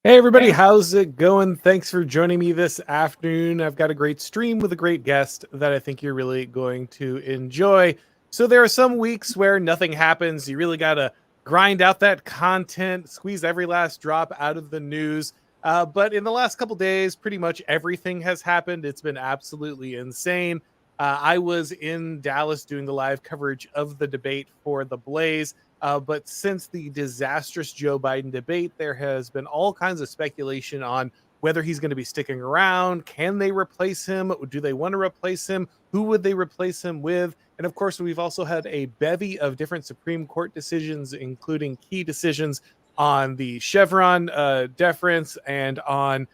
Hey everybody, Hey, how's it going? Thanks for joining me this afternoon. I've got a great stream with a great guest that I think you're really going to enjoy. So there are some weeks where nothing happens. You really got to grind out that content, squeeze every last drop out of the news. But in the last couple days, pretty much everything has happened. It's been absolutely insane. I was in Dallas doing the live coverage of the debate for the Blaze. But since the disastrous Joe Biden debate, there has been all kinds of speculation on whether he's going to be sticking around. Can they replace him? Do they want to replace him? Who would they replace him with? And of course, we've also had a bevy of different Supreme Court decisions, including key decisions on the Chevron deference and on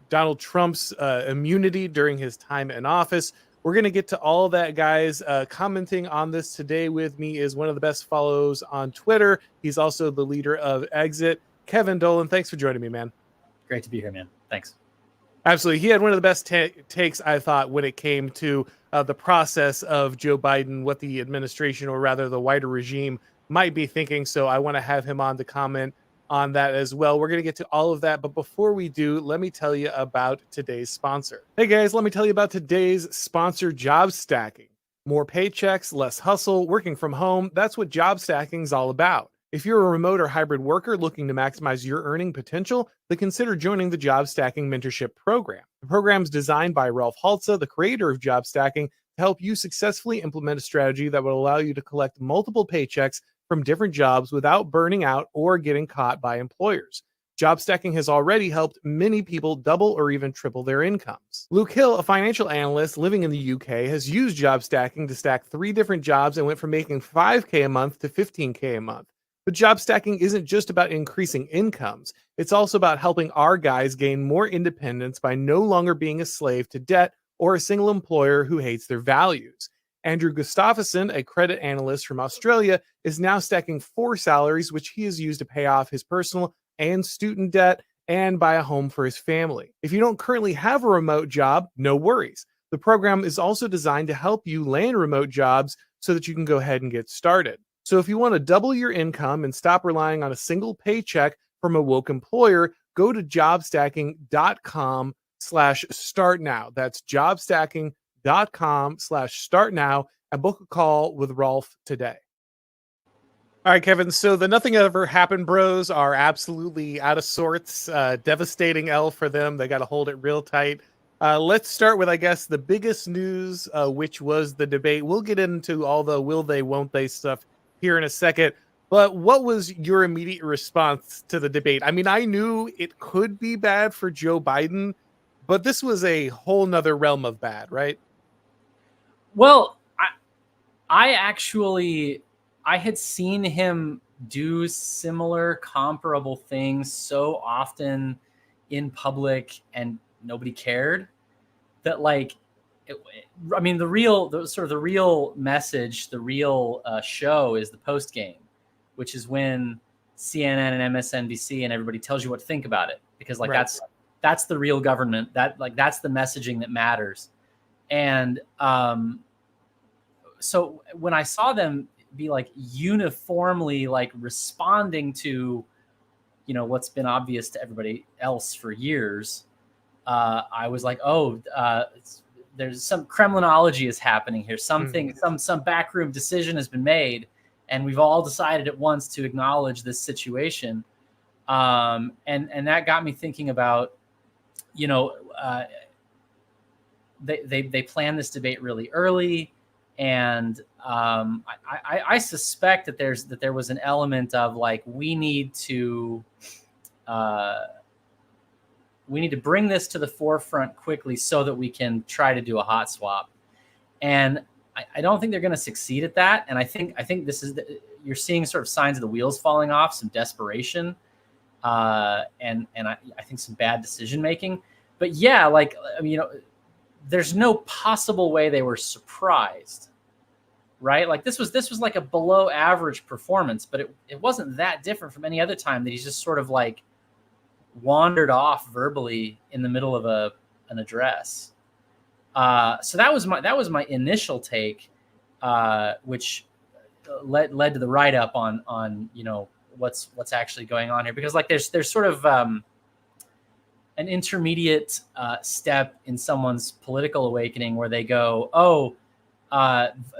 Donald Trump's immunity during his time in office. We're going to get to all of that, guys. Commenting on this today with me is one of the best follows on Twitter. He's also the leader of Exit. Kevin Dolan, thanks for joining me, man. great to be here, man. Thanks. Absolutely. He had one of the best takes, I thought, when it came to the process of Joe Biden, what the administration, or rather the wider regime, might be thinking. So I want to have him on to comment on that as well. We're going to get to all of that. But before we do, let me tell you about today's sponsor. Hey, guys, let me tell you about today's sponsor, Job Stacking. More paychecks, less hustle, working from home. That's what job stacking is all about. If you're a remote or hybrid worker looking to maximize your earning potential, then consider joining the Job Stacking Mentorship Program. The program is designed by Ralph Haltza, the creator of Job Stacking, to help you successfully implement a strategy that will allow you to collect multiple paychecks from different jobs without burning out or getting caught by employers. Job stacking has already helped many people double or even triple their incomes. Luke Hill, a financial analyst living in the UK, has used job stacking to stack 3 different jobs and went from making $5K a month to $15K a month. But job stacking isn't just about increasing incomes. It's also about helping our guys gain more independence by no longer being a slave to debt or a single employer who hates their values. Andrew Gustafsson, a credit analyst from Australia, is now stacking 4 salaries, which he has used to pay off his personal and student debt and buy a home for his family. If you don't currently have a remote job, no worries. The program is also designed to help you land remote jobs so that you can go ahead and get started. So if you want to double your income and stop relying on a single paycheck from a woke employer, go to jobstacking.com/start now. That's jobstacking.com/start now and book a call with Rolf today. All right, Kevin. So the Nothing Ever Happened bros are absolutely out of sorts. Devastating L for them. They got to hold it real tight. Let's start with, I guess, the biggest news, which was the debate. We'll get into all the will they, won't they stuff here in a second. But what was your immediate response to the debate? I mean, I knew it could be bad for Joe Biden, but this was a whole nother realm of bad, right? Well, I had seen him do similar comparable things so often in public and nobody cared that the real message, the real show is the post game, which is when CNN and MSNBC and everybody tells you what to think about it, because Right. that's the real government. That's the messaging that matters. And so when I saw them be uniformly responding to, what's been obvious to everybody else for years, I was like, there's some Kremlinology is happening here. Something, some backroom decision has been made, and we've all decided at once to acknowledge this situation. And that got me thinking about, they planned this debate really early. And I suspect that there was an element of we need to bring this to the forefront quickly so that we can try to do a hot swap. And I don't think they're going to succeed at that. And I think this is you're seeing sort of signs of the wheels falling off, some desperation, and I think some bad decision making. But yeah, there's no possible way they were surprised. Right? This was like a below average performance, but it wasn't that different from any other time that he's just sort of wandered off verbally in the middle of an address. So that was my initial take, which led to the write up on what's actually going on here, because like there's sort of an intermediate step in someone's political awakening where they go, oh,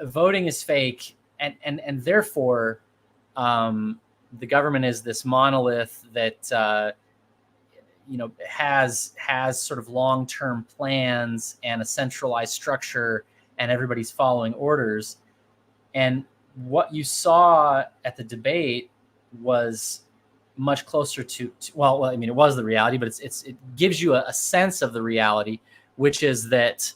voting is fake, and therefore the government is this monolith that has sort of long-term plans and a centralized structure, and everybody's following orders. And what you saw at the debate was much closer to well, I mean, it was the reality, but it gives you a sense of the reality, which is that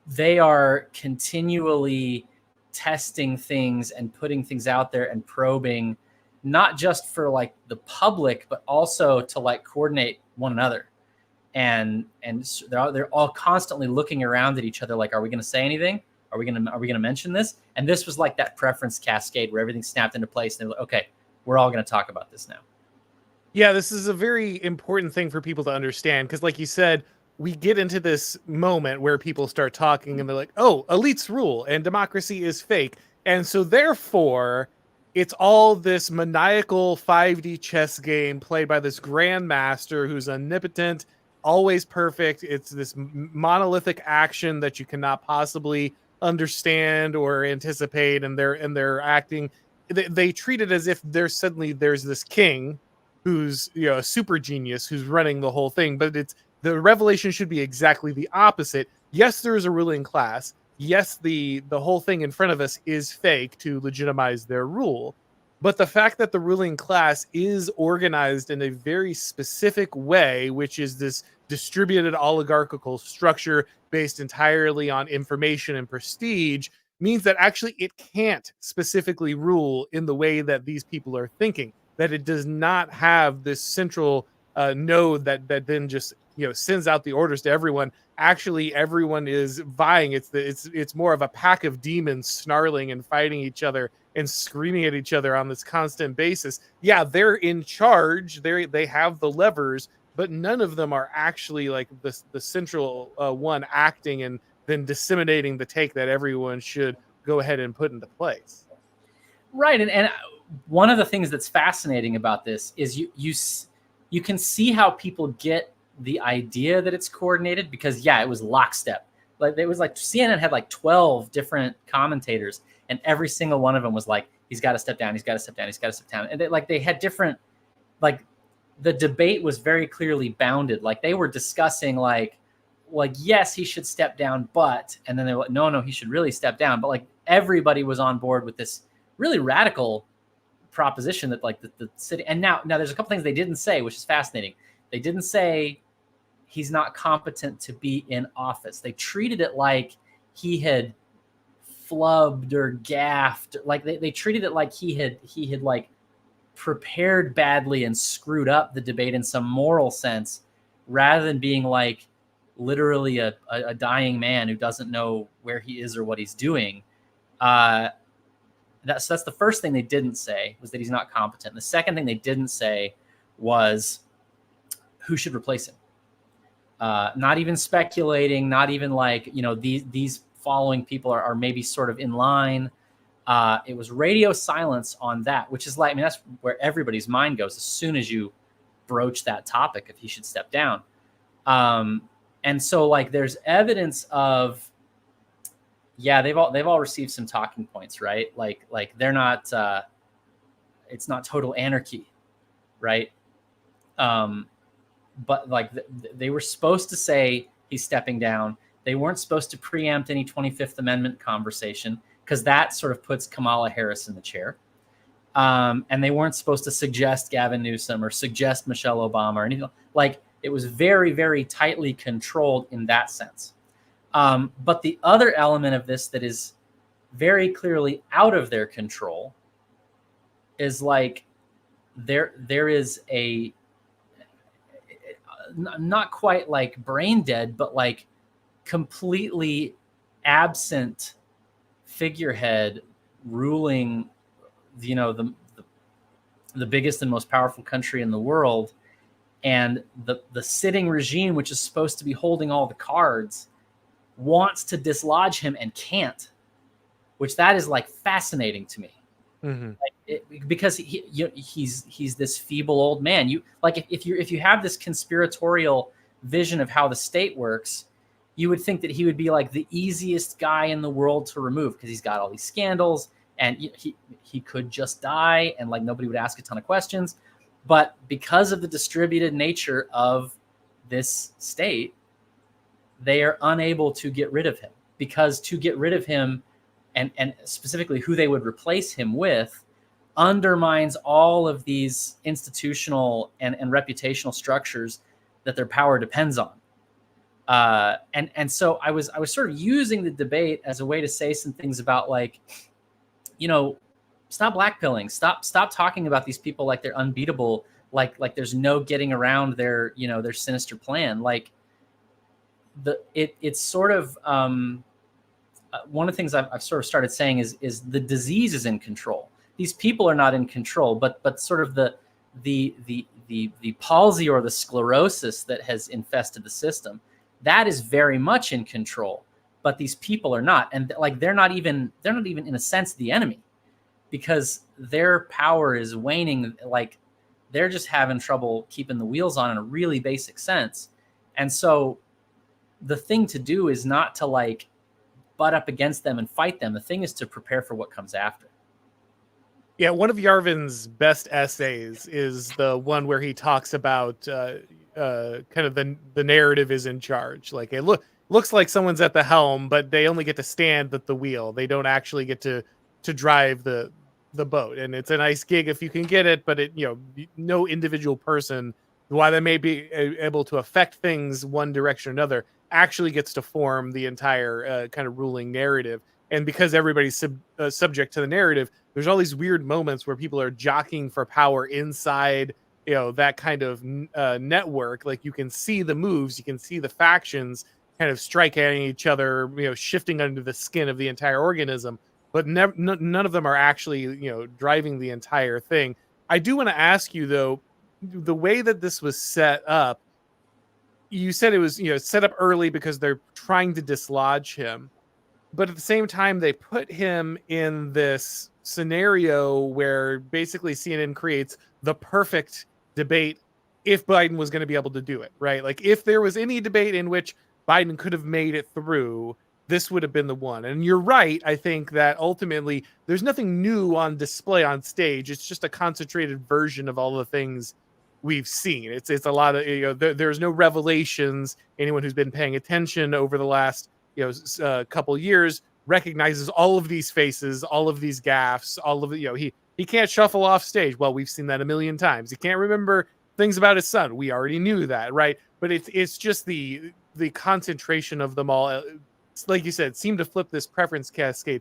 they are continually testing things and putting things out there and probing, not just for like the public, but also to like coordinate one another. And they're all constantly looking around at each other like, are we going to say anything? Are we going to mention this? And this was like that preference cascade where everything snapped into place. And they're like, okay, we're all going to talk about this now. Yeah, this is a very important thing for people to understand, because like you said, we get into this moment where people start talking and they're like, oh, elites rule and democracy is fake. And so therefore, it's all this maniacal 5D chess game played by this grandmaster who's omnipotent, always perfect. It's this monolithic action that you cannot possibly understand or anticipate. And they're acting, they treat it as if there's this king who's a super genius who's running the whole thing. But the revelation should be exactly the opposite. Yes, there is a ruling class. Yes, the whole thing in front of us is fake to legitimize their rule. But the fact that the ruling class is organized in a very specific way, which is this distributed oligarchical structure based entirely on information and prestige, means that actually it can't specifically rule in the way that these people are thinking, that it does not have this central node that then just sends out the orders to everyone. Actually, everyone is vying. It's more of a pack of demons snarling and fighting each other and screaming at each other on this constant basis. Yeah, they're in charge. They have the levers, but none of them are actually like the central one acting and then disseminating the take that everyone should go ahead and put into place. Right, and one of the things that's fascinating about this is you can see how people get the idea that it's coordinated, because it was lockstep. Like it was like CNN had like 12 different commentators, and every single one of them was like, he's got to step down, he's got to step down, he's got to step down. And they had different, like the debate was very clearly bounded. Like they were discussing like yes, he should step down, but, and then they were like, no, he should really step down. But like everybody was on board with this really radical proposition that like the city. And now there's a couple things they didn't say, which is fascinating. They didn't say he's not competent to be in office. They treated it like he had flubbed or gaffed. Like they treated it like he had like prepared badly and screwed up the debate in some moral sense, rather than being like literally a dying man who doesn't know where he is or what he's doing. That's the first thing they didn't say, was that he's not competent. The second thing they didn't say was who should replace him. Not even speculating, not even like, these following people are maybe sort of in line. It was radio silence on that, which is like, I mean, that's where everybody's mind goes as soon as you broach that topic, if he should step down. And so like there's evidence of, they've all received some talking points, right? Like they're not, it's not total anarchy, right? But like they were supposed to say he's stepping down. They weren't supposed to preempt any 25th Amendment conversation, because that sort of puts Kamala Harris in the chair. And they weren't supposed to suggest Gavin Newsom or suggest Michelle Obama or anything. Like it was very, very tightly controlled in that sense. But the other element of this that is very clearly out of their control is like there is a, not quite like brain dead, but like completely absent figurehead ruling, the biggest and most powerful country in the world. And the sitting regime, which is supposed to be holding all the cards, wants to dislodge him and can't, which that is like fascinating to me. Hmm. Because he's this feeble old man. You like if you have this conspiratorial vision of how the state works, you would think that he would be like the easiest guy in the world to remove because he's got all these scandals and he could just die and like nobody would ask a ton of questions. But because of the distributed nature of this state, they are unable to get rid of him, because to get rid of him and specifically who they would replace him with undermines all of these institutional and reputational structures that their power depends on. And so I was sort of using the debate as a way to say some things about like, stop blackpilling, stop talking about these people like they're unbeatable, like there's no getting around their their sinister plan. Like it's sort of one of the things I've sort of started saying is the disease is in control. These people are not in control, but sort of the palsy or the sclerosis that has infested the system, that is very much in control. But these people are not, and like they're not even in a sense the enemy, because their power is waning. Like they're just having trouble keeping the wheels on in a really basic sense. And so the thing to do is not to like butt up against them and fight them. The thing is to prepare for what comes after. Yeah, one of Yarvin's best essays is the one where he talks about kind of the narrative is in charge. Like it looks like someone's at the helm, but they only get to stand at the wheel. They don't actually get to drive the boat. And it's a nice gig if you can get it, but no individual person, while they may be able to affect things one direction or another, actually gets to form the entire kind of ruling narrative. And because everybody's subject to the narrative, there's all these weird moments where people are jockeying for power inside, that kind of network. Like you can see the moves, you can see the factions kind of strike at each other, shifting under the skin of the entire organism. But none of them are actually, driving the entire thing. I do want to ask you though, the way that this was set up, you said it was, set up early because they're trying to dislodge him. But at the same time, they put him in this scenario where basically CNN creates the perfect debate if Biden was going to be able to do it, right? Like if there was any debate in which Biden could have made it through, this would have been the one. And you're right. I think that ultimately there's nothing new on display on stage. It's just a concentrated version of all the things we've seen. It's a lot of, there's no revelations. Anyone who's been paying attention over the last couple years recognizes all of these faces, all of these gaffes, all of he can't shuffle off stage. Well, we've seen that a million times. He can't remember things about his son. We already knew that, right? But it's just the concentration of them all. Like you said, seemed to flip this preference cascade.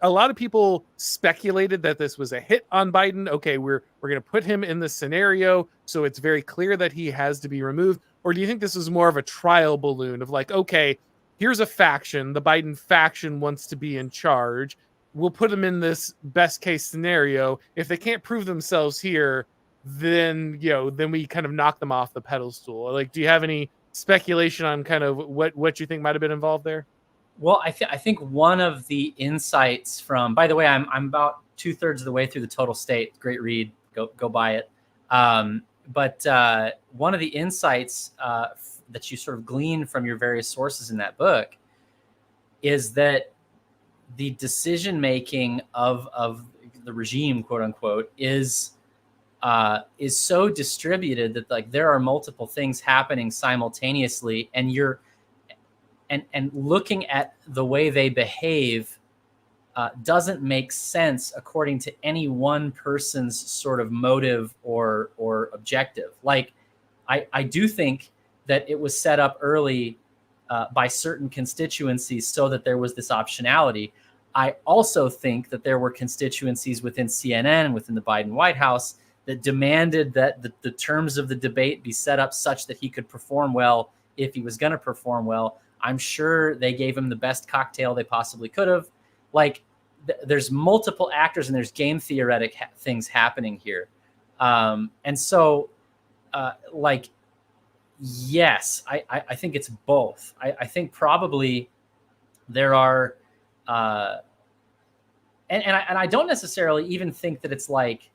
A lot of people speculated that this was a hit on Biden? Okay, we're going to put him in this scenario, so it's very clear that he has to be removed. Or do you think this was more of a trial balloon of like, okay, here's a faction, the Biden faction wants to be in charge. We'll put them in this best case scenario. If they can't prove themselves here, then we kind of knock them off the pedestal. Like, do you have any speculation on kind of what you think might have been involved there? Well, I think one of the insights from, by the way, I'm about 2/3 of the way through the Total State. Great read. Go buy it. But one of the insights that you sort of glean from your various sources in that book is that the decision making of the regime, quote unquote, is so distributed that like there are multiple things happening simultaneously, and you're and looking at the way they behave doesn't make sense according to any one person's sort of motive or objective. Like I do think that it was set up early by certain constituencies so that there was this optionality. I also think that there were constituencies within CNN and within the Biden White House that demanded that the terms of the debate be set up such that he could perform well if he was going to perform well. I'm sure they gave him the best cocktail they possibly could have. Like there's multiple actors and there's game theoretic things happening here. And so like, yes, I think it's both. I think probably there are I don't necessarily even think that it's like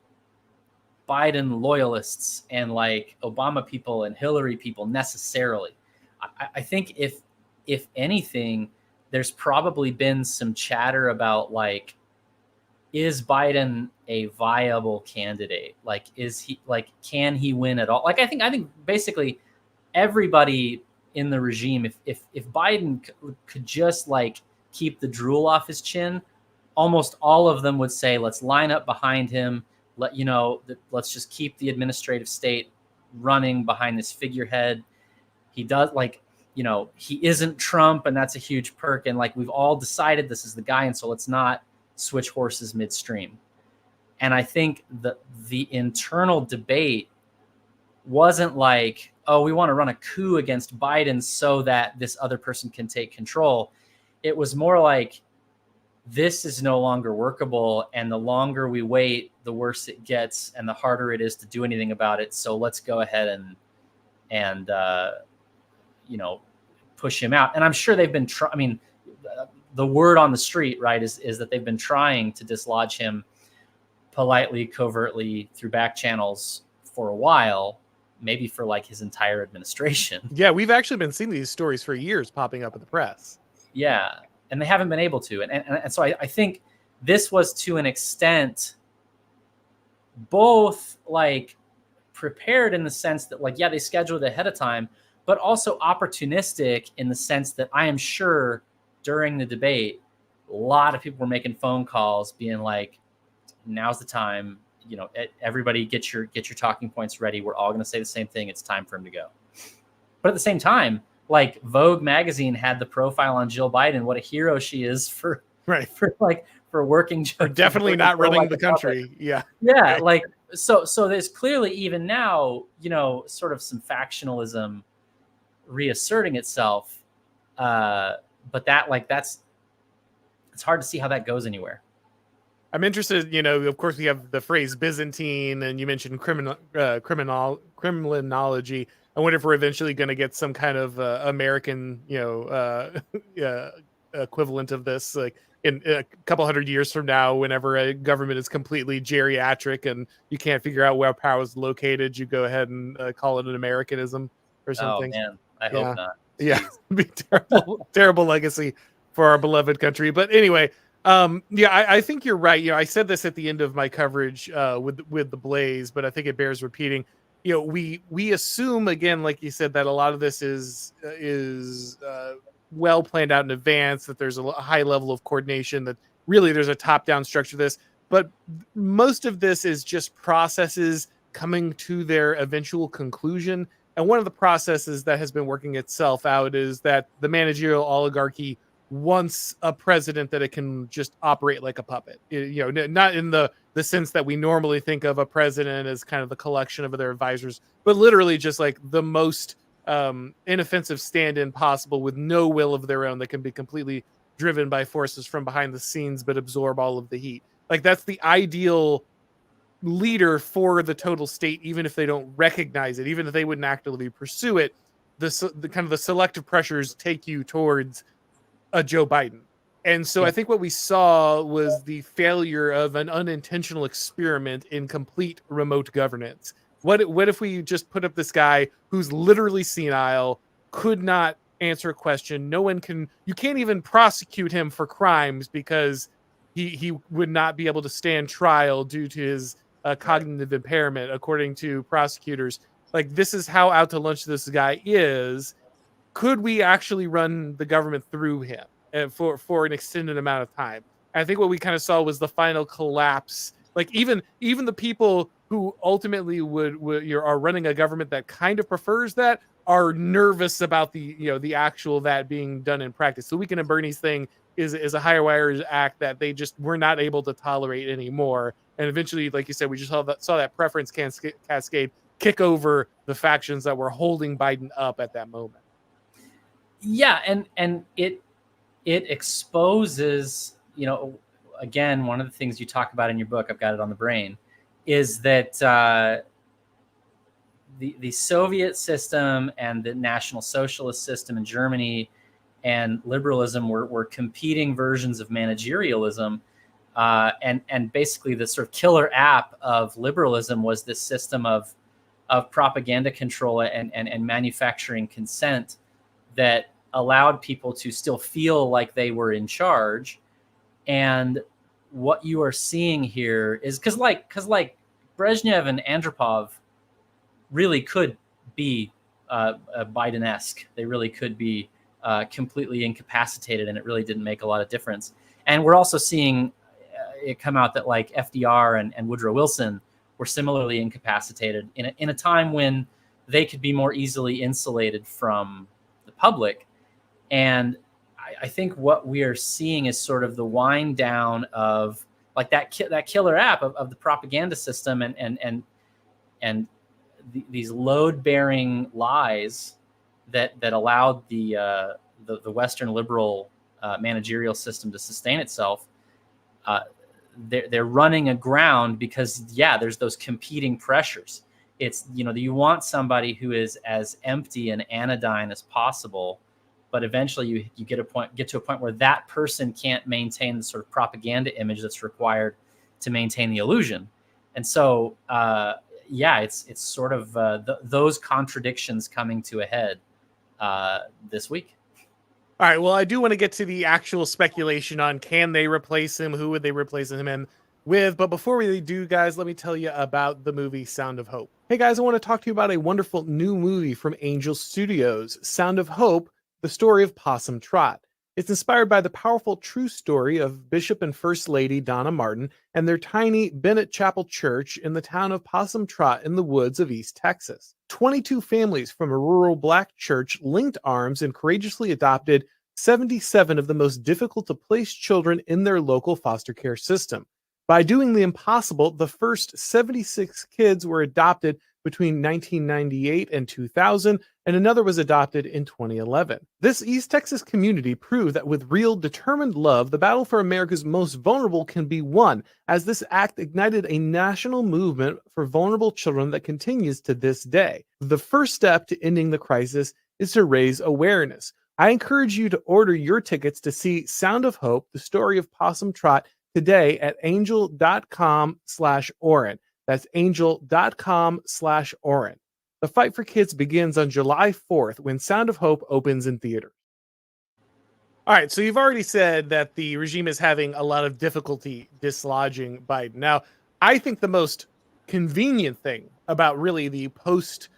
Biden loyalists and like Obama people and Hillary people necessarily. I think if anything, there's probably been some chatter about like, is Biden a viable candidate? Like, can he win at all? Like, I think basically everybody in the regime, if Biden could just like keep the drool off his chin, almost all of them would say, let's line up behind him. Let's just keep the administrative state running behind this figurehead. He does he isn't Trump, and that's a huge perk. And like, we've all decided this is the guy. And so let's not switch horses midstream. And I think the internal debate wasn't like, oh, we want to run a coup against Biden so that this other person can take control. It was more like, this is no longer workable. And the longer we wait, the worse it gets and the harder it is to do anything about it. So let's go ahead and push him out. And I'm sure they've been the word on the street, right, is that they've been trying to dislodge him politely, covertly through back channels for a while, maybe for like his entire administration. Yeah, we've actually been seeing these stories for years popping up in the press. Yeah, and they haven't been able to. And so I think this was, to an extent, both like prepared in the sense that like, yeah, they scheduled it ahead of time, but also opportunistic in the sense that I am sure during the debate, a lot of people were making phone calls being like, now's the time, everybody get your talking points ready. We're all going to say the same thing. It's time for him to go. But at the same time, like Vogue magazine had the profile on Jill Biden, what a hero she is for working. For definitely not running the country. Yeah. Yeah. Like, so there's clearly even now, sort of some factionalism reasserting itself. But it's hard to see how that goes anywhere. I'm interested, of course we have the phrase Byzantine, and you mentioned criminology. I wonder if we're eventually going to get some kind of American, equivalent of this, like in a couple hundred years from now, whenever a government is completely geriatric and you can't figure out where power is located, you go ahead and call it an Americanism or something. Oh man, I hope not. Yeah, it'd be terrible legacy for our beloved country. But anyway, I think you're right. I said this at the end of my coverage with the Blaze, but I think it bears repeating. We assume, again, like you said, that a lot of this is well planned out in advance, that there's a high level of coordination, that really there's a top-down structure to this. But most of this is just processes coming to their eventual conclusion. And one of the processes that has been working itself out is that the managerial oligarchy wants a president that it can just operate like a puppet. Not in the sense that we normally think of a president as kind of the collection of their advisors, but literally just like the most inoffensive stand-in possible, with no will of their own, that can be completely driven by forces from behind the scenes but absorb all of the heat. Like, that's the ideal leader for the total state, even if they don't recognize it, even if they wouldn't actively pursue it. The kind of the selective pressures take you towards a Joe Biden. And so I think what we saw was the failure of an unintentional experiment in complete remote governance. What if we just put up this guy who's literally senile, could not answer a question? You can't even prosecute him for crimes because he would not be able to stand trial due to his cognitive impairment, according to prosecutors. Like, this is how out to lunch this guy is. Could we actually run the government through him for an extended amount of time? And I think what we kind of saw was the final collapse. Like, even the people who ultimately are running a government that kind of prefers that are nervous about the actual that being done in practice. So Weekend at Bernie's thing is a higher wires act that they just were not able to tolerate anymore. And eventually, like you said, we just saw that preference cascade kick over the factions that were holding Biden up at that moment. Yeah, and it exposes, again, one of the things you talk about in your book, I've got it on the brain, is that the Soviet system and the National Socialist system in Germany and liberalism were competing versions of managerialism And basically the sort of killer app of liberalism was this system of propaganda control and manufacturing consent that allowed people to still feel like they were in charge. And what you are seeing here is because Brezhnev and Andropov really could be Biden-esque. They really could be completely incapacitated, and it really didn't make a lot of difference. And we're also seeing it come out that like FDR and Woodrow Wilson were similarly incapacitated in a time when they could be more easily insulated from the public. And I think what we are seeing is sort of the wind down of like that killer app of the propaganda system and these load-bearing lies that allowed the Western liberal managerial system to sustain itself. They're running aground because there's those competing pressures. It's you want somebody who is as empty and anodyne as possible, but eventually you get to a point where that person can't maintain the sort of propaganda image that's required to maintain the illusion. And so it's sort of those contradictions coming to a head this week. All right. Well, I do want to get to the actual speculation on can they replace him? Who would they replace him in with? But before we do, guys, let me tell you about the movie Sound of Hope. Hey, guys, I want to talk to you about a wonderful new movie from Angel Studios, Sound of Hope, the story of Possum Trot. It's inspired by the powerful true story of Bishop and First Lady Donna Martin and their tiny Bennett Chapel Church in the town of Possum Trot in the woods of East Texas. 22 families from a rural black church linked arms and courageously adopted 77 of the most difficult to place children in their local foster care system. By doing the impossible, the first 76 kids were adopted between 1998 and 2000, and another was adopted in 2011. This East Texas community proved that with real determined love, the battle for America's most vulnerable can be won, as this act ignited a national movement for vulnerable children that continues to this day. The first step to ending the crisis is to raise awareness. I encourage you to order your tickets to see Sound of Hope, the story of Possum Trot, today at angel.com/Auron. That's angel.com/Auron. The fight for kids begins on July 4th when Sound of Hope opens in theaters. All right, so you've already said that the regime is having a lot of difficulty dislodging Biden. Now, I think the most convenient thing about really the post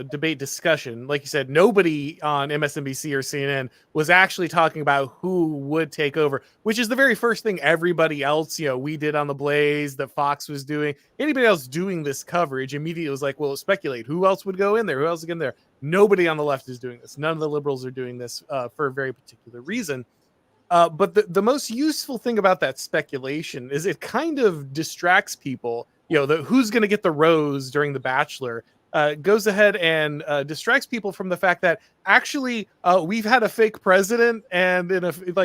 debate discussion, like you said, nobody on MSNBC or CNN was actually talking about who would take over, which is the very first thing everybody else, we did on the Blaze, that Fox was doing. Anybody else doing this coverage immediately was like, well, speculate who else would go in there, who else would get in there. Nobody on the left is doing this. None of the liberals are doing this for a very particular reason. But the most useful thing about that speculation is it kind of distracts people. Who's going to get the rose during The Bachelor goes ahead and distracts people from the fact that actually we've had a fake president, and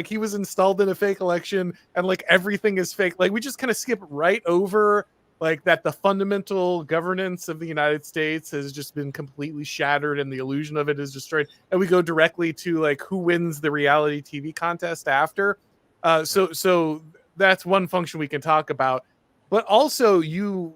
he was installed in a fake election, and like everything is fake. Like we just kind of skip right over like that the fundamental governance of the United States has just been completely shattered and the illusion of it is destroyed, and we go directly to like who wins the reality TV contest after. So that's one function we can talk about. But also,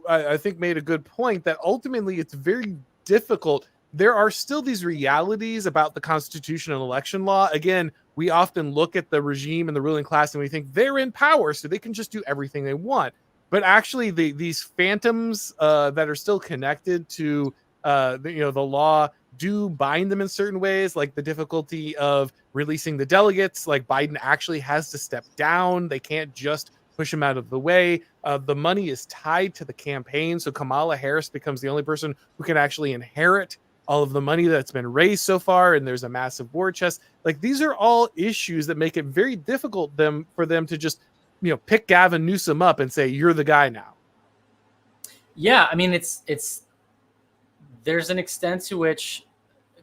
I think, made a good point that ultimately it's very difficult. There are still these realities about the Constitution and election law. Again, we often look at the regime and the ruling class and we think they're in power, so they can just do everything they want. But actually, these phantoms that are still connected to the law do bind them in certain ways, like the difficulty of releasing the delegates. Like Biden actually has to step down. They can't just push him out of the way. The money is tied to the campaign, so Kamala Harris becomes the only person who can actually inherit all of the money that's been raised so far, and there's a massive war chest. Like these are all issues that make it very difficult for them to just pick Gavin Newsom up and say you're the guy now. Yeah, I mean it's there's an extent to which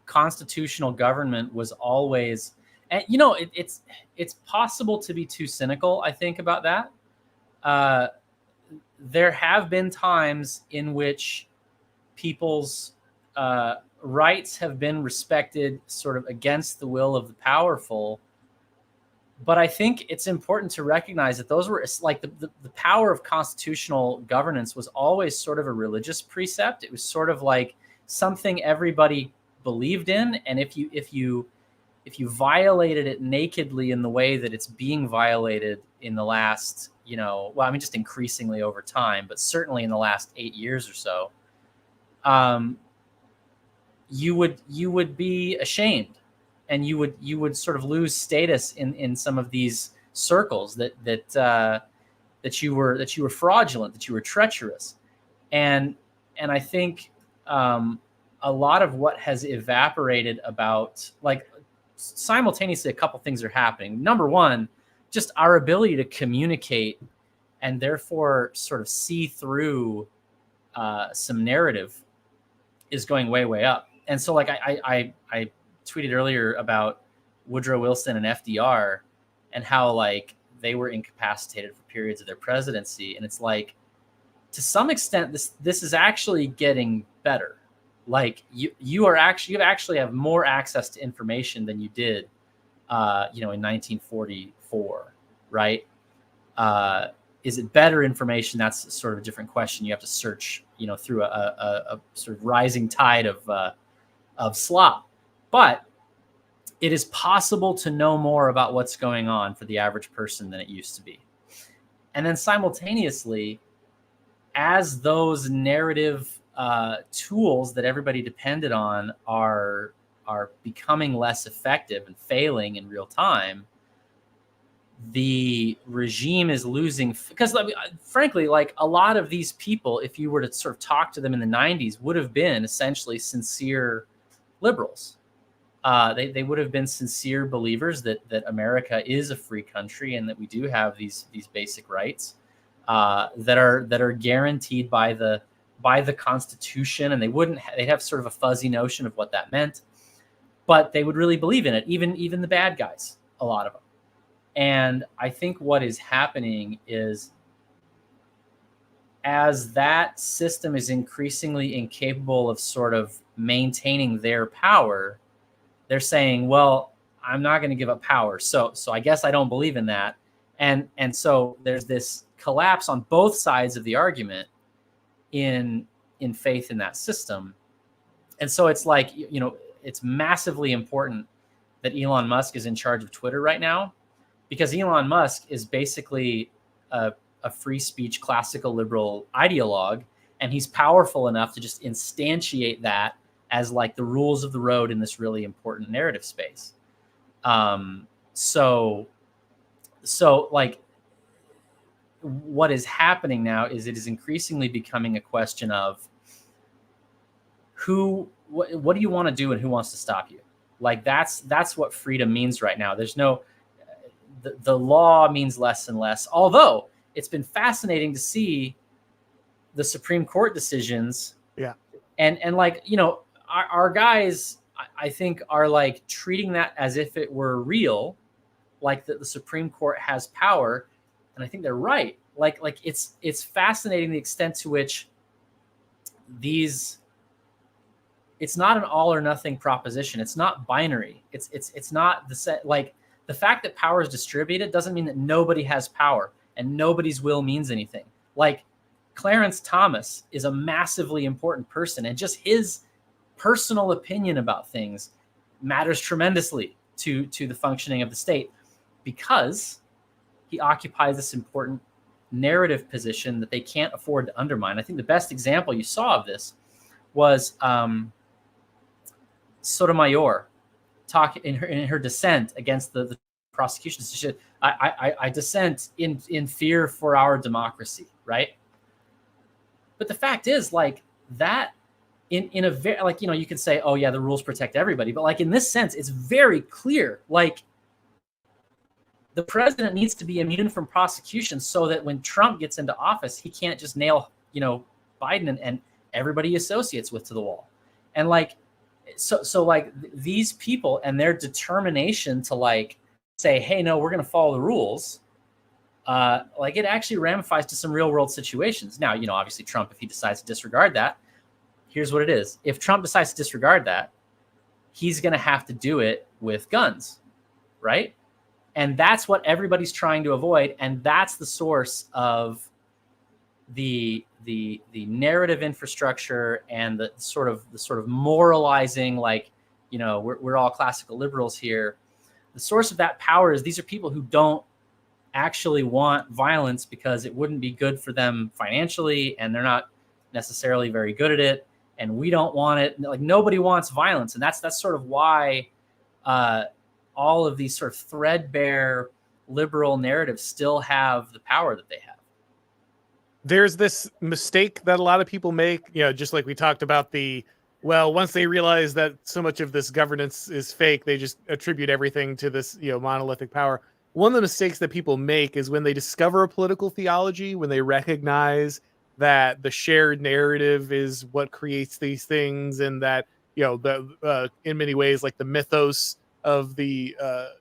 constitutional government was always, and it's possible to be too cynical, I think, about that. There have been times in which people's rights have been respected sort of against the will of the powerful, But I think it's important to recognize that those were like the power of constitutional governance was always sort of a religious precept. It was sort of like something everybody believed in, and if you violated it nakedly in the way that it's being violated in the last, just increasingly over time, but certainly in the last 8 years or so, you would be ashamed, and you would sort of lose status in some of these circles that you were fraudulent, that you were treacherous, and I think a lot of what has evaporated about, like, simultaneously a couple things are happening. Number one, just our ability to communicate and therefore sort of see through some narrative is going way up. And so, like, I tweeted earlier about Woodrow Wilson and FDR and how, like, they were incapacitated for periods of their presidency, and it's like, to some extent, this is actually getting better. Like, you actually have more access to information than you did, in 1944, right? Is it better information? That's sort of a different question. You have to search, through a sort of rising tide of slop. But it is possible to know more about what's going on for the average person than it used to be. And then simultaneously, as those narrative tools that everybody depended on are becoming less effective and failing in real time, the regime is losing, because, frankly, like, a lot of these people, if you were to sort of talk to them in the 90s, would have been essentially sincere liberals. They would have been sincere believers that America is a free country and that we do have these basic rights that are guaranteed by the Constitution, and they'd have sort of a fuzzy notion of what that meant, but they would really believe in it, even the bad guys, a lot of them. And I think what is happening is, as that system is increasingly incapable of sort of maintaining their power, they're saying, well, I'm not going to give up power, so I guess I don't believe in that. And so there's this collapse on both sides of the argument in faith in that system. And so it's like, it's massively important that Elon Musk is in charge of Twitter right now, because Elon Musk is basically a free speech classical liberal ideologue, and he's powerful enough to just instantiate that as, like, the rules of the road in this really important narrative space. So like, what is happening now is it is increasingly becoming a question of what do you want to do and who wants to stop you? Like, that's what freedom means right now. There's no, the law means less and less, although it's been fascinating to see the Supreme Court decisions. Yeah. And like, our guys, I think, are, like, treating that as if it were real, like that the Supreme Court has power. And I think they're right. Like it's fascinating the extent to which it's not an all or nothing proposition. It's not binary. It's not the set. Like, the fact that power is distributed doesn't mean that nobody has power and nobody's will means anything. Like, Clarence Thomas is a massively important person, and just his personal opinion about things matters tremendously to the functioning of the state, because he occupies this important narrative position that they can't afford to undermine. I think the best example you saw of this was Sotomayor talk in her dissent against the prosecution. She said, I dissent in fear for our democracy, right? But the fact is, like, that in a very, like, you could say, oh yeah, the rules protect everybody, but, like, in this sense, it's very clear, like, the president needs to be immune from prosecution so that when Trump gets into office, he can't just nail, Biden and everybody he associates with to the wall. And, like, so like, these people and their determination to, like, say, hey, no, we're going to follow the rules, like, it actually ramifies to some real world situations. Now, obviously Trump, if he decides to disregard that, here's what it is. If Trump decides to disregard that, he's going to have to do it with guns, right? And that's what everybody's trying to avoid. And that's the source of the narrative infrastructure and the sort of moralizing, like, we're all classical liberals here. The source of that power is these are people who don't actually want violence because it wouldn't be good for them financially, and they're not necessarily very good at it, and we don't want it. Like, nobody wants violence, and that's sort of why all of these sort of threadbare liberal narratives still have the power that they have. There's this mistake that a lot of people make, just like we talked about once they realize that so much of this governance is fake, they just attribute everything to this, monolithic power. One of the mistakes that people make is when they discover a political theology, when they recognize that the shared narrative is what creates these things, and that, in many ways, like the mythos of the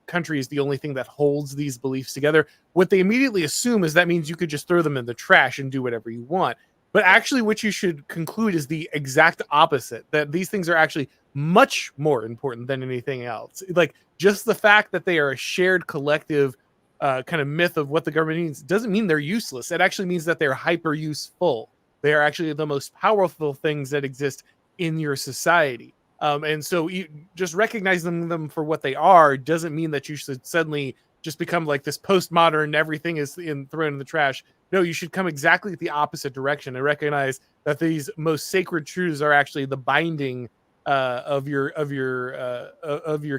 country is the only thing that holds these beliefs together. What they immediately assume is that means you could just throw them in the trash and do whatever you want. But actually, what you should conclude is the exact opposite, that these things are actually much more important than anything else. Like, just the fact that they are a shared collective kind of myth of what the government means doesn't mean they're useless. It actually means that they're hyper useful. They are actually the most powerful things that exist in your society. And so just recognizing them for what they are doesn't mean that you should suddenly just become like this postmodern, everything is thrown in the trash. No, you should come exactly the opposite direction and recognize that these most sacred truths are actually the binding of your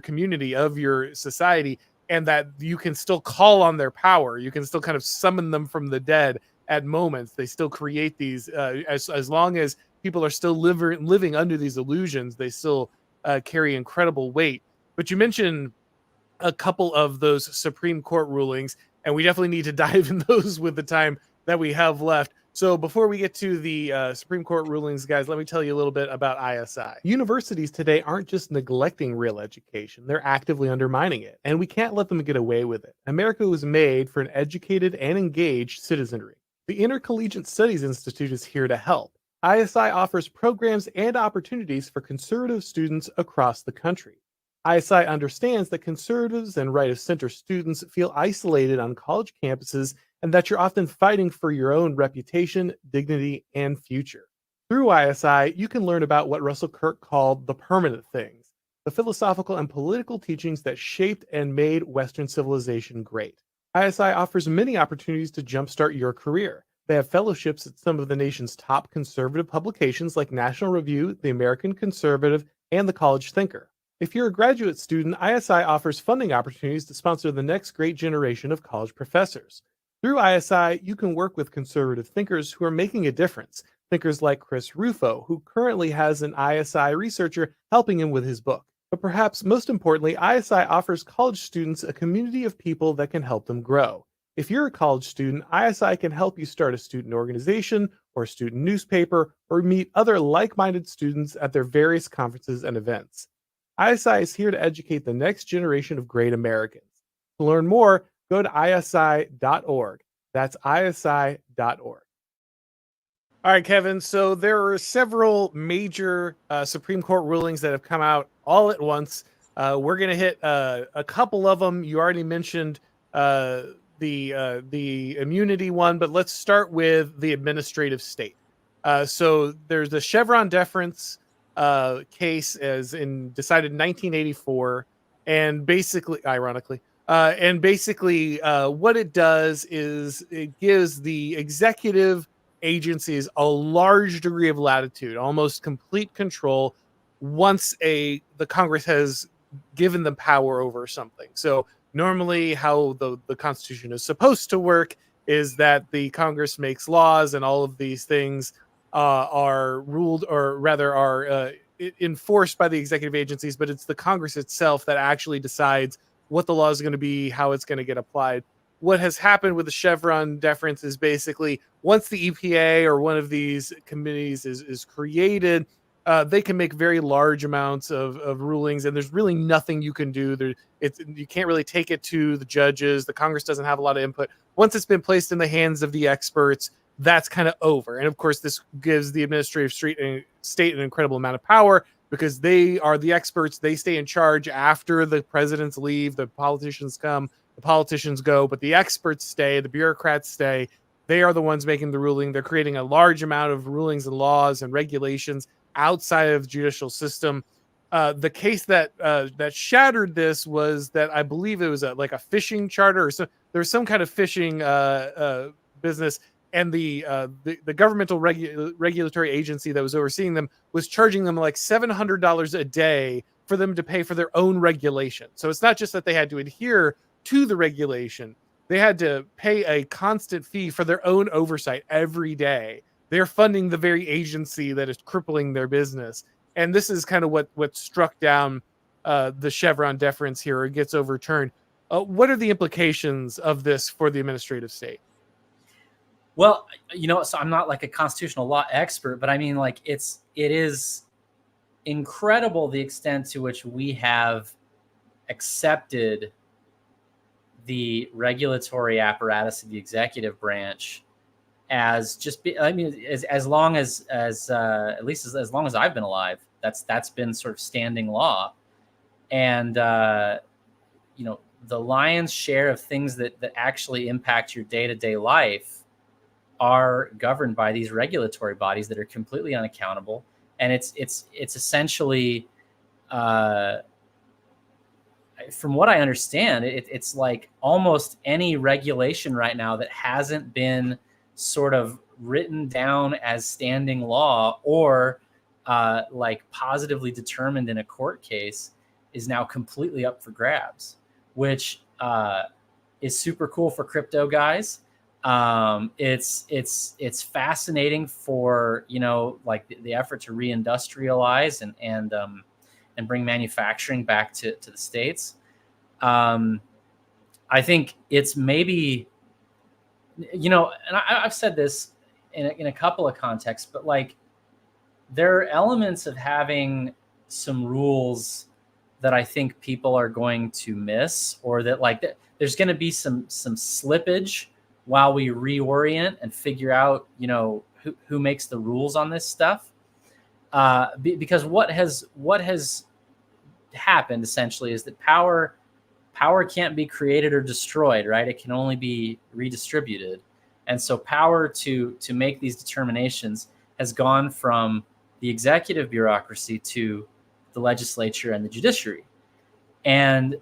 community, of your society, and that you can still call on their power. You can still kind of summon them from the dead at moments. They still create these as long as people are still living under these illusions, they still carry incredible weight. But you mentioned a couple of those Supreme Court rulings, and we definitely need to dive in those with the time that we have left. So before we get to the Supreme Court rulings, guys, let me tell you a little bit about ISI. Universities today aren't just neglecting real education, they're actively undermining it, and we can't let them get away with it. America was made for an educated and engaged citizenry. The Intercollegiate Studies Institute is here to help. ISI offers programs and opportunities for conservative students across the country. ISI understands that conservatives and right-of-center students feel isolated on college campuses and that you're often fighting for your own reputation, dignity, and future. Through ISI, you can learn about what Russell Kirk called the permanent things, the philosophical and political teachings that shaped and made Western civilization great. ISI offers many opportunities to jumpstart your career. They have fellowships at some of the nation's top conservative publications like National Review, The American Conservative, and The College Thinker. If you're a graduate student, ISI offers funding opportunities to sponsor the next great generation of college professors. Through ISI, you can work with conservative thinkers who are making a difference. Thinkers like Chris Rufo, who currently has an ISI researcher helping him with his book. But perhaps most importantly, ISI offers college students a community of people that can help them grow. If you're a college student, ISI can help you start a student organization or a student newspaper or meet other like-minded students at their various conferences and events. ISI is here to educate the next generation of great Americans. To learn more, go to isi.org. That's isi.org. All right, Kevin. So there are several major Supreme Court rulings that have come out all at once. We're going to hit a couple of them. You already mentioned the immunity one, but let's start with the administrative state. So there's the Chevron deference case decided in 1984, and basically, ironically, what it does is it gives the executive agencies a large degree of latitude, almost complete control, once the Congress has given them power over something. So normally how the Constitution is supposed to work is that the Congress makes laws, and all of these things are ruled, or rather are enforced by the executive agencies, but it's the Congress itself that actually decides what the law is going to be, how it's going to get applied. What has happened with the Chevron deference is basically once the EPA or one of these committees is created, they can make very large amounts of rulings, and there's really nothing you can do. You can't really take it to the judges. The Congress doesn't have a lot of input. Once it's been placed in the hands of the experts, that's kind of over. And of course, this gives the administrative state an incredible amount of power because they are the experts. They stay in charge after the presidents leave, the politicians come, The politicians go, but the experts stay, the bureaucrats stay. They are the ones making the ruling. They're creating a large amount of rulings and laws and regulations outside of the judicial system. The case that shattered this was that I believe it was like a fishing charter, or so there was some kind of fishing business, and the governmental regulatory agency that was overseeing them was charging them like $700 a day for them to pay for their own regulation. So it's not just that they had to adhere to the regulation, they had to pay a constant fee for their own oversight every day. They're funding the very agency that is crippling their business. And this is kind of what struck down the Chevron deference here. It gets overturned. What are the implications of this for the administrative state? Well, so I'm not like a constitutional law expert, but I mean, like it is incredible the extent to which we have accepted the regulatory apparatus of the executive branch as just as long as at least as long as I've been alive, that's been sort of standing law. And the lion's share of things that actually impact your day-to-day life are governed by these regulatory bodies that are completely unaccountable. And it's essentially from what I understand, it's like almost any regulation right now that hasn't been sort of written down as standing law or like positively determined in a court case is now completely up for grabs, which is super cool for crypto guys. It's fascinating for, like the effort to reindustrialize and bring manufacturing back to the States. I think it's maybe, and I've said this in a couple of contexts, but like there are elements of having some rules that I think people are going to miss, or that like there's going to be some slippage while we reorient and figure out, who makes the rules on this stuff. Because what has happened essentially is that power can't be created or destroyed, right? It can only be redistributed. And so power to make these determinations has gone from the executive bureaucracy to the legislature and the judiciary. And,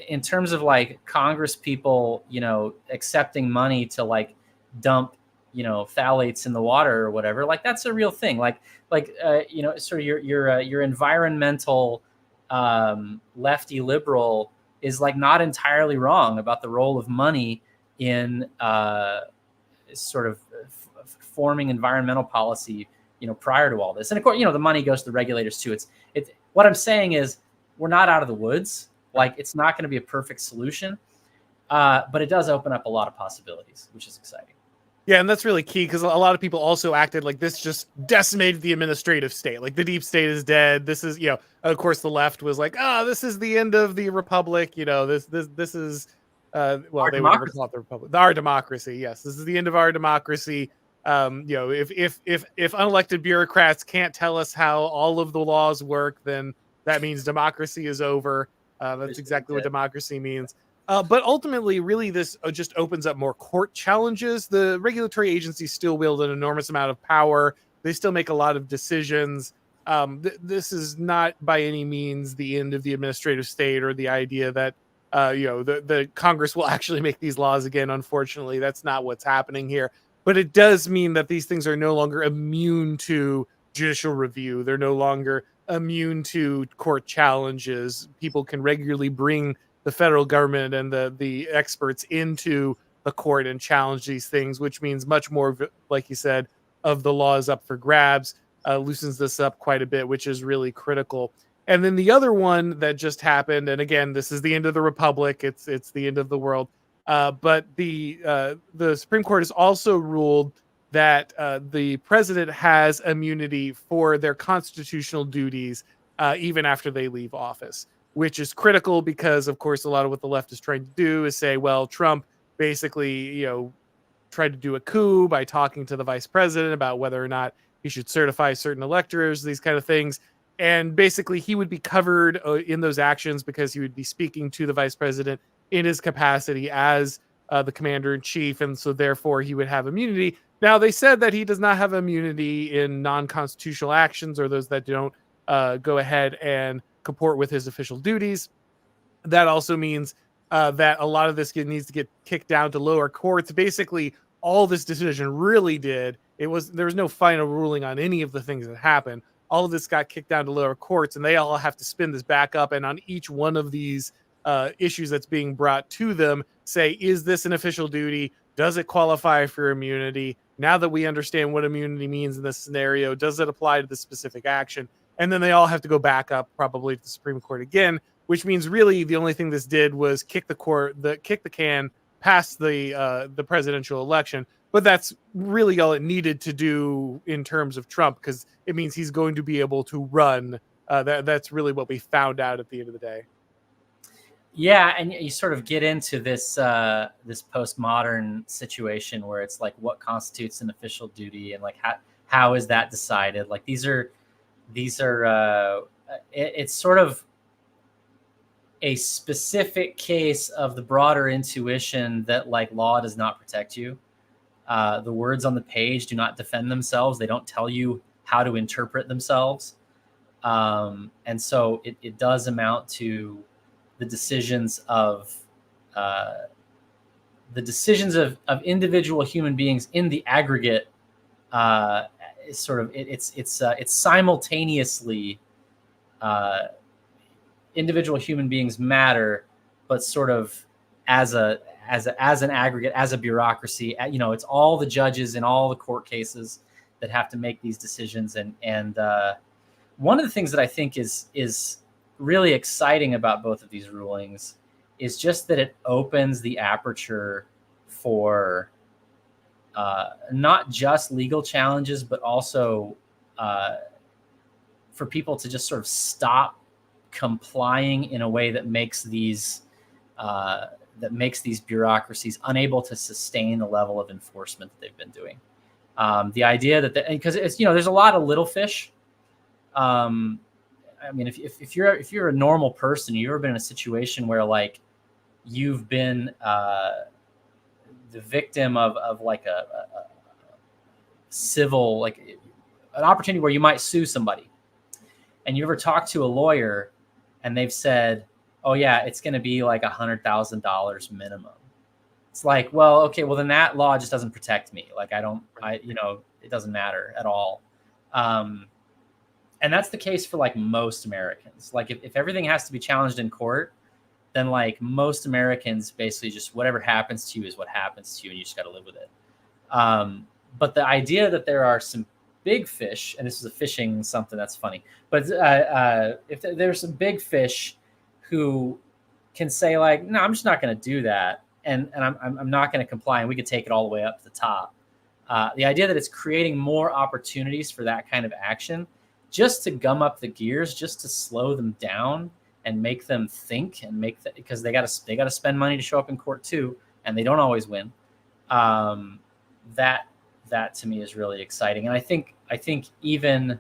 in terms of like Congress people, accepting money to like dump, phthalates in the water or whatever, like that's a real thing. Sort of your environmental lefty liberal is like not entirely wrong about the role of money in sort of forming environmental policy, prior to all this. And of course, the money goes to the regulators too. It's what I'm saying is we're not out of the woods. Like it's not going to be a perfect solution, but it does open up a lot of possibilities, which is exciting. Yeah, and that's really key because a lot of people also acted like this just decimated the administrative state. Like the deep state is dead. This is, of course, the left was like, this is the end of the republic. This is, they would never call it the republic. Our democracy. Yes, this is the end of our democracy. If unelected bureaucrats can't tell us how all of the laws work, then that means democracy is over. That's exactly what democracy means. But ultimately, really, this just opens up more court challenges. The regulatory agencies still wield an enormous amount of power. They still make a lot of decisions. This is not by any means the end of the administrative state or the idea that the Congress will actually make these laws again. Unfortunately, that's not what's happening here. But it does mean that these things are no longer immune to judicial review. They're no longer immune to court challenges. People can regularly bring the federal government and the experts into the court and challenge these things, which means much more, like you said, of the law is up for grabs, loosens this up quite a bit, which is really critical. And then the other one that just happened, and again, this is the end of the republic. It's the end of the world. But the Supreme Court has also ruled that the president has immunity for their constitutional duties even after they leave office, which is critical because, of course, a lot of what the left is trying to do is say, well, Trump basically, tried to do a coup by talking to the vice president about whether or not he should certify certain electors, these kind of things. And basically, he would be covered in those actions because he would be speaking to the vice president in his capacity as the commander in chief. And so, therefore, he would have immunity. Now, they said that he does not have immunity in non constitutional actions or those that don't go ahead and comport with his official duties. That also means that a lot of this needs to get kicked down to lower courts. Basically, all this decision really did, there was no final ruling on any of the things that happened. All of this got kicked down to lower courts, and they all have to spin this back up. And on each one of these issues that's being brought to them, say, is this an official duty? Does it qualify for immunity? Now that we understand what immunity means in this scenario, does it apply to the specific action? And then they all have to go back up, probably to the Supreme Court again, which means really the only thing this did was kick the can past the presidential election. But that's really all it needed to do in terms of Trump, because it means he's going to be able to run. That's really what we found out at the end of the day. Yeah, and you sort of get into this this postmodern situation where it's like, what constitutes an official duty, and like how is that decided? Like these are it's sort of a specific case of the broader intuition that like law does not protect you. The words on the page do not defend themselves. They don't tell you how to interpret themselves. And so it does amount to the decisions of individual human beings in the aggregate. It's simultaneously individual human beings matter, but sort of as an aggregate, as a bureaucracy. It's all the judges in all the court cases that have to make these decisions. And one of the things that I think is really exciting about both of these rulings is just that it opens the aperture for not just legal challenges, but also for people to just sort of stop complying in a way that makes these bureaucracies unable to sustain the level of enforcement that they've been doing. The idea that because it's there's a lot of little fish. I mean, if you're a normal person, you've ever been in a situation where like you've been the victim of like a civil, like an opportunity where you might sue somebody, and you ever talk to a lawyer and they've said, oh yeah, it's going to be like $100,000 minimum. It's like, well, okay, well then that law just doesn't protect me. Like it doesn't matter at all. And that's the case for like most Americans. Like if everything has to be challenged in court, then like most Americans basically just whatever happens to you is what happens to you, and you just got to live with it. But the idea that there are some big fish, and this is a fishing something that's funny, but if there's some big fish who can say like, no, I'm just not going to do that, and I'm not going to comply, and we could take it all the way up to the top. The idea that it's creating more opportunities for that kind of action, just to gum up the gears, just to slow them down and make them think, and because they got to spend money to show up in court too, and they don't always win. That to me is really exciting, and I think even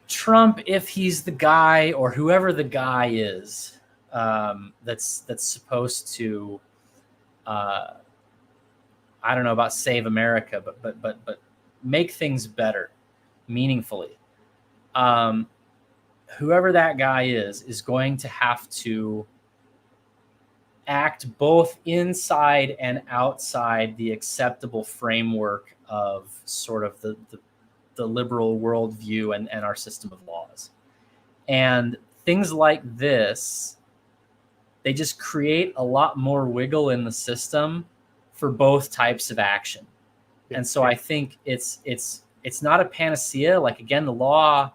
Trump, if he's the guy or whoever the guy is, that's supposed to, I don't know about save America, but make things better, meaningfully. Whoever that guy is going to have to act both inside and outside the acceptable framework of sort of the liberal worldview and our system of laws. And things like this, they just create a lot more wiggle in the system for both types of action. Yeah. And so I think it's not a panacea. Like, again, the law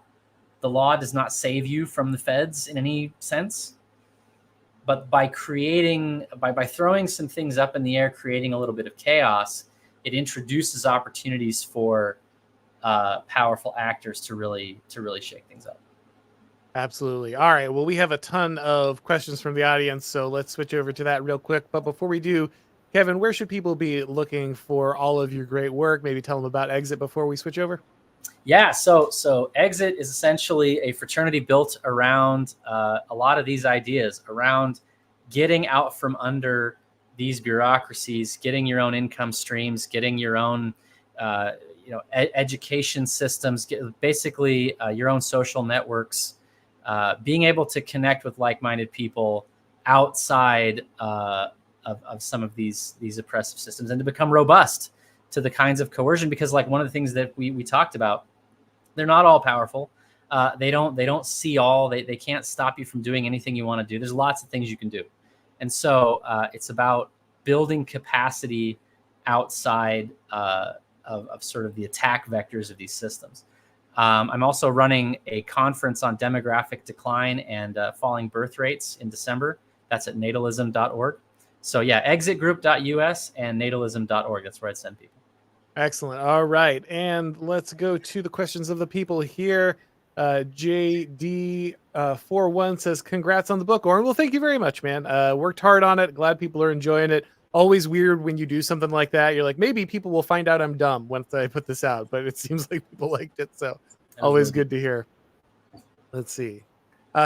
does not save you from the feds in any sense. But by throwing some things up in the air, creating a little bit of chaos, it introduces opportunities for powerful actors to really shake things up. Absolutely. All right. Well, we have a ton of questions from the audience, so let's switch over to that real quick. But before we do, Kevin, where should people be looking for all of your great work? Maybe tell them about Exit before we switch over. Yeah, so Exit is essentially a fraternity built around a lot of these ideas, around getting out from under these bureaucracies, getting your own income streams, getting your own education systems, basically your own social networks, being able to connect with like-minded people outside of some of these oppressive systems, and to become robust to the kinds of coercion. Because like one of the things that we talked about, they're not all powerful. They don't see all. They can't stop you from doing anything you want to do. There's lots of things you can do, and so it's about building capacity outside of sort of the attack vectors of these systems. I'm also running a conference on demographic decline and falling birth rates in December. That's at natalism.org. So yeah, exitgroup.us and natalism.org. That's where I send people. Excellent. All right. And let's go to the questions of the people here. JD41 says, congrats on the book, Auron. Well, thank you very much, man. Worked hard on it. Glad people are enjoying it. Always weird when you do something like that. You're like, maybe people will find out I'm dumb once I put this out, but it seems like people liked it. So always good to hear. Let's see.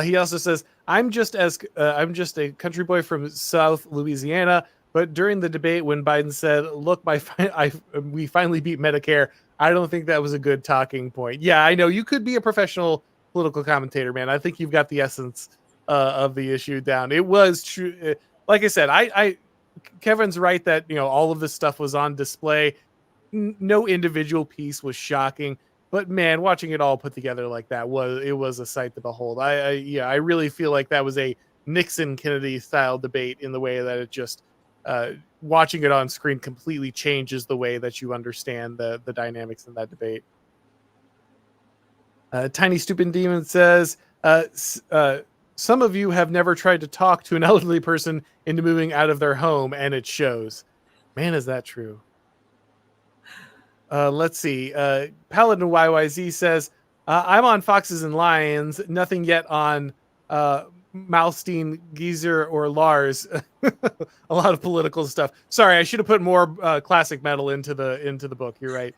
He also says, I'm just a country boy from South Louisiana. But during the debate, when Biden said, look, we finally beat Medicare, I don't think that was a good talking point. Yeah, I know. You could be a professional political commentator, man. I think you've got the essence of the issue down. It was true. Like I said, Kevin's right that, all of this stuff was on display. No individual piece was shocking. But man, watching it all put together like that was a sight to behold. I really feel like that was a Nixon-Kennedy style debate in the way that it just watching it on screen completely changes the way that you understand the dynamics in that debate. Tiny Stupid Demon says, some of you have never tried to talk to an elderly person into moving out of their home, and it shows. Man, is that true? Let's see. Paladin YYZ says, I'm on Foxes and Lions, nothing yet on Malstein, Geezer, or Lars. A lot of political stuff. Sorry, I should have put more classic metal into the book. You're right.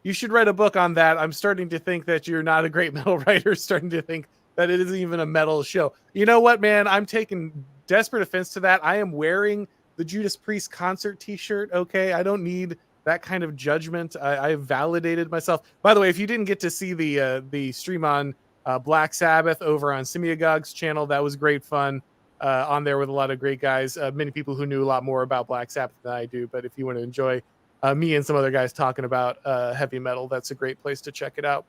You should write a book on that. I'm starting to think that you're not a great metal writer. Starting to think that it isn't even a metal show. You know what, man? I'm taking desperate offense to that. I am wearing the Judas Priest concert T-shirt. Okay, I don't need that kind of judgment. I validated myself. By the way, if you didn't get to see the stream on Black Sabbath over on Simiagog's channel, that was great fun on there with a lot of great guys. Many people who knew a lot more about Black Sabbath than I do. But if you want to enjoy me and some other guys talking about heavy metal, that's a great place to check it out.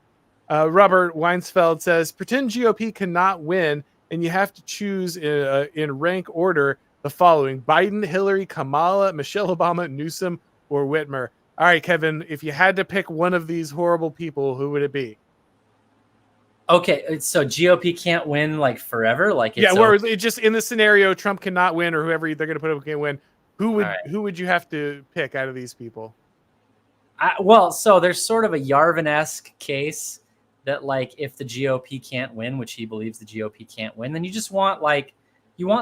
Robert Weinsfeld says, pretend GOP cannot win, and you have to choose in rank order the following: Biden, Hillary, Kamala, Michelle Obama, Newsom, or Whitmer. All right, Kevin, if you had to pick one of these horrible people, who would it be? Okay, so GOP can't win like forever, like it just in the scenario Trump cannot win, or whoever they're going to put up can't win. Who would you have to pick out of these people? So there's sort of a Yarvin-esque case that, like, if the GOP can't win, which he believes the GOP can't win, then you just want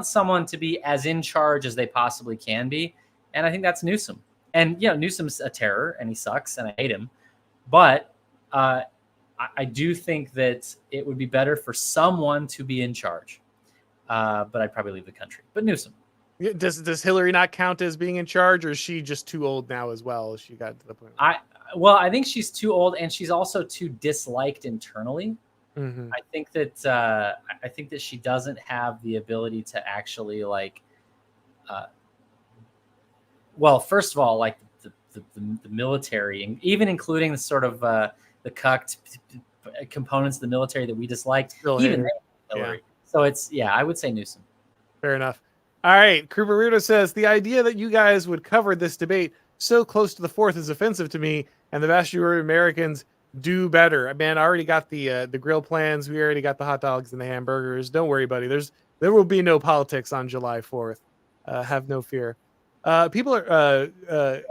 someone to be as in charge as they possibly can be, and I think that's Newsom. And Newsom's a terror, and he sucks, and I hate him. But I do think that it would be better for someone to be in charge. But I'd probably leave the country. But Newsom. Does Hillary not count as being in charge, or is she just too old now as well? She got to the point. I think she's too old, and she's also too disliked internally. Mm-hmm. I think that she doesn't have the ability to actually first of all, like the military, and even including the sort of the cucked components of the military that we disliked, even Hillary. Yeah. So I would say Newsom. Fair enough. All right. Kruparuto says, the idea that you guys would cover this debate so close to the 4th is offensive to me, and the vast majority of Americans do better. Man, I already got the grill plans. We already got the hot dogs and the hamburgers. Don't worry, buddy. There will be no politics on July 4th. Have no fear. People are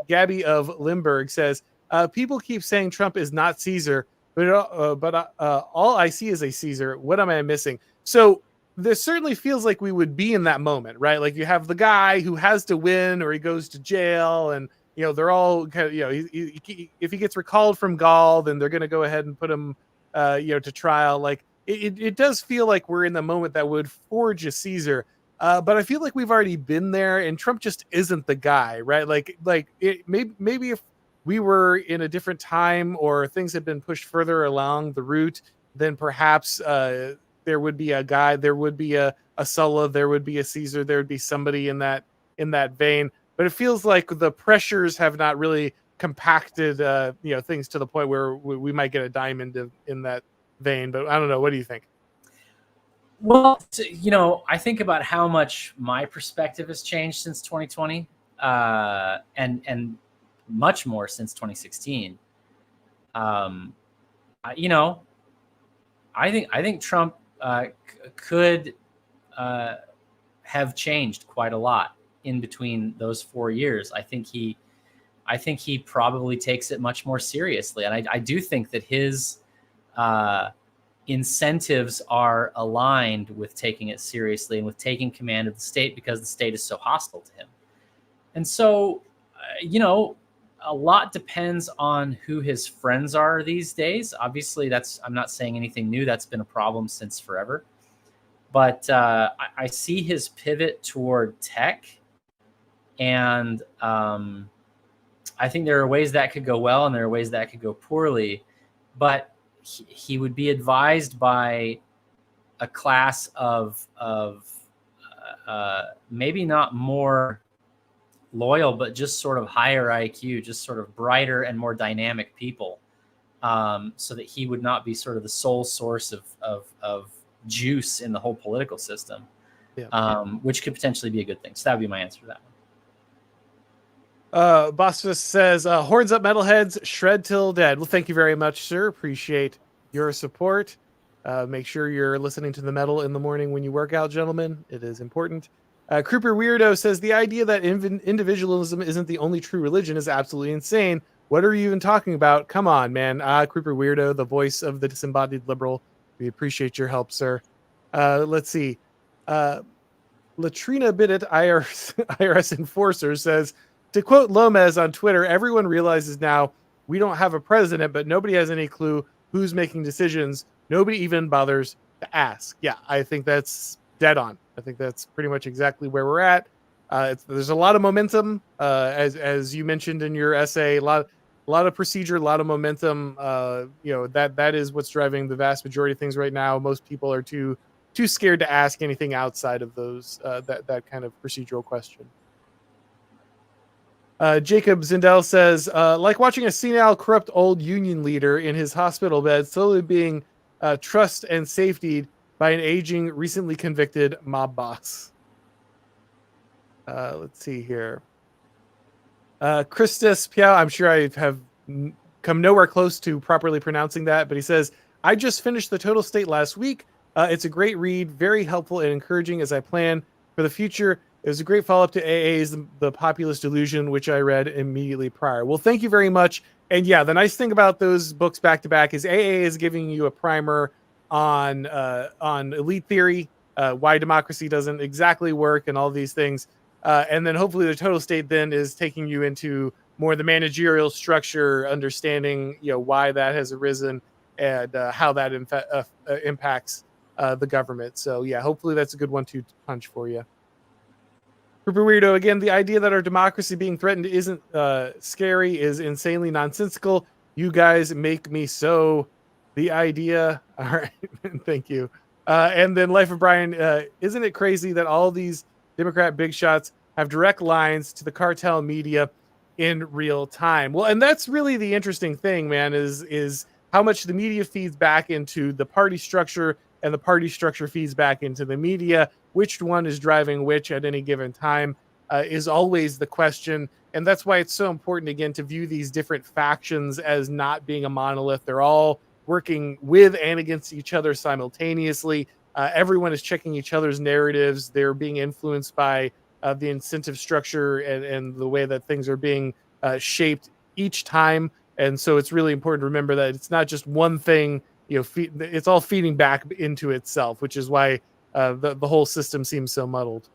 Gabby of Limburg says, people keep saying Trump is not Caesar, but all I see is a Caesar. What am I missing? So this certainly feels like we would be in that moment, right? Like you have the guy who has to win, or he goes to jail, and they're all kind of, if he gets recalled from Gaul, then they're going to go ahead and put him, to trial. Like it does feel like we're in the moment that would forge a Caesar. But I feel like we've already been there, and Trump just isn't the guy, right? Maybe if we were in a different time or things had been pushed further along the route, then perhaps there would be a guy, there would be a Sulla, there would be a Caesar, there would be somebody in that vein. But it feels like the pressures have not really compacted, things to the point where we might get a diamond in that vein. But I don't know. What do you think? Well, I think about how much my perspective has changed since 2020, and much more since 2016. I think Trump could have changed quite a lot in between those 4 years. I think he probably takes it much more seriously, and I do think that his incentives are aligned with taking it seriously and with taking command of the state, because the state is so hostile to him. And so, a lot depends on who his friends are these days. Obviously, I'm not saying anything new. That's been a problem since forever. But I see his pivot toward tech, and I think there are ways that could go well and there are ways that could go poorly. But he would be advised by a class of maybe not more loyal, but just sort of higher IQ, just sort of brighter and more dynamic people, so that he would not be sort of the sole source of juice in the whole political system, which could potentially be a good thing. So that would be my answer to that one. Bosphorus says, horns up, metalheads, shred till dead. Well, thank you very much, sir. Appreciate your support. Make sure you're listening to the metal in the morning when you work out, gentlemen. It is important. Kruper Weirdo says, the idea that individualism isn't the only true religion is absolutely insane. What are you even talking about? Come on, man. Kruper Weirdo, the voice of the disembodied liberal. We appreciate your help, sir. Let's see. Latrina Bidit, IRS Enforcer, says, to quote Lomez on Twitter, everyone realizes now we don't have a president, but nobody has any clue who's making decisions. Nobody even bothers to ask. Yeah, I think that's dead on. I think that's pretty much exactly where we're at. There's a lot of momentum, as you mentioned in your essay, a lot of procedure, a lot of momentum. That is what's driving the vast majority of things right now. Most people are too scared to ask anything outside of those that kind of procedural question. Jacob Zindel says, like watching a senile, corrupt old union leader in his hospital bed slowly being trust and safetied by an aging, recently convicted mob boss. Let's see here. Christus Piao, I'm sure I have come nowhere close to properly pronouncing that, but he says, I just finished The Total State last week. It's a great read, very helpful and encouraging as I plan for the future. It was a great follow-up to AA's The Populist Delusion, which I read immediately prior. Well, thank you very much. And yeah, the nice thing about those books back-to-back is AA is giving you a primer on elite theory, why democracy doesn't exactly work, and all these things. And then hopefully The Total State then is taking you into more the managerial structure, understanding why that has arisen and how that impacts the government. So yeah, hopefully that's a good 1-2 punch for you. Super Weirdo, again, the idea that our democracy being threatened isn't scary is insanely nonsensical. You guys make me so. The idea. All right. Thank you. And then Life of Brian, isn't it crazy that all these Democrat big shots have direct lines to the cartel media in real time? Well, and that's really the interesting thing, man, is how much the media feeds back into the party structure and the party structure feeds back into the media. Which one is driving which at any given time is always the question. And that's why it's so important, again, to view these different factions as not being a monolith. They're all working with and against each other simultaneously. Everyone is checking each other's narratives. They're being influenced by the incentive structure and the way that things are being shaped each time. And so it's really important to remember that it's not just one thing, it's all feeding back into itself, which is why the whole system seems so muddled.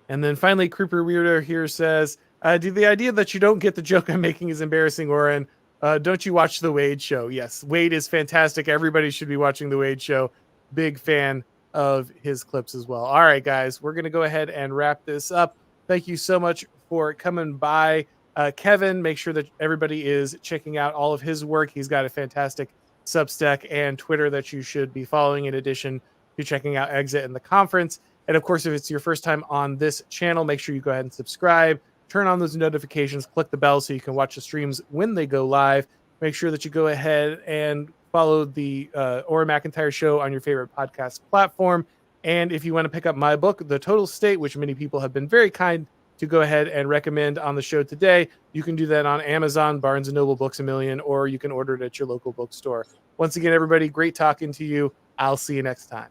And then finally, Creeper Weirdo here says, The idea that you don't get the joke I'm making is embarrassing, Auron. Don't you watch The Wade Show? Yes, Wade is fantastic. Everybody should be watching The Wade Show. Big fan of his clips as well. All right, guys, we're going to go ahead and wrap this up. Thank you so much for coming by. Kevin, make sure that everybody is checking out all of his work. He's got a fantastic Substack and Twitter that you should be following, in addition to checking out Exit and the conference. And of course, if it's your first time on this channel, make sure you go ahead and subscribe. Turn on those notifications, click the bell so you can watch the streams when they go live. Make sure that you go ahead and follow the Auron MacIntyre Show on your favorite podcast platform. And if you want to pick up my book, The Total State, which many people have been very kind to go ahead and recommend on the show today, you can do that on Amazon, Barnes & Noble, Books A Million, or you can order it at your local bookstore. Once again, everybody, great talking to you. I'll see you next time.